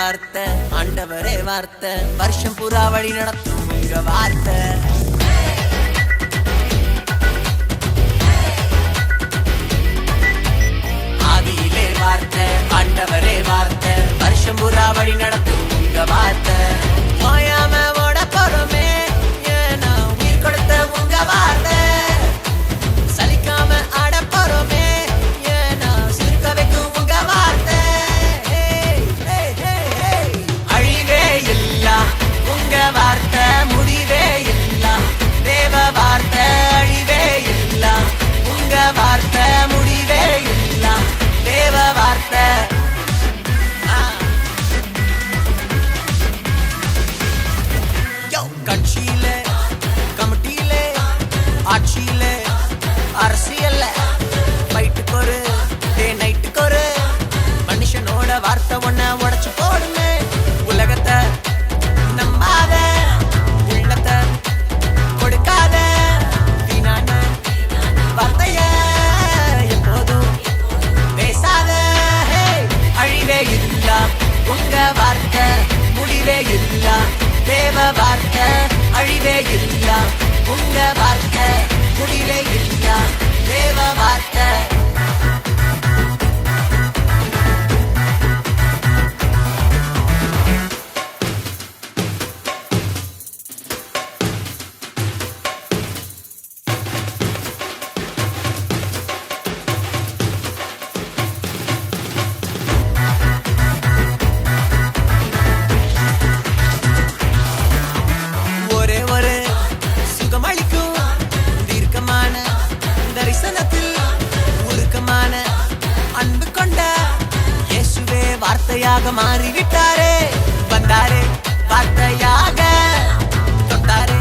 வார்த்தை ஆண்டவரே வார்த்தை வருஷம் புறா வழி நடத்தும் உங்க வார்த்தை ஆதியிலே வார்த்தை ஆண்டவரே வார்த்தை வருஷம் புறா வழி நடத்தும் உங்க வார்த்தை ஓயாம ஓட போறோமே ஏன்னா உயிர் கொடுத்த உங்க வார்த்தை சலிக்காம ஆட போறோமே ஏன்னா சிரிக்க வைக்கும் உங்க வார்த்தை அழிவே இல்ல உங்க வார்த்தை முடிவே இல்ல தேவ வார்த்தை அழிவே இல்ல உங்க வார்த்தை முடிவே இல்ல தேவ வார்த்தை கட்சியில கமிட்டியில ஆட்சியில அரசியல்ல ஃபைட்டுக்கு ஒரு டே நைட்டுக்கு ஒரு மனுஷனோட வார்த்தை ஒன்ன உடைச்சு போடுமே உலகத்தை நம்பாத உள்ளத்தை கொடுக்காத வீணான வார்த்தைய எப்போதும் பேசாத அழிவே இல்ல உங்க வார்த்தை முடிவே இல்ல தேவ வார்த்தை அழிவே இல்ல உங்க வார்த்தை முடிவே இல்ல தேவ வார்த்தை வார்த்தையாக மாறிவிட்டாரே வந்தாரே வார்த்தையாக தொட்டாரே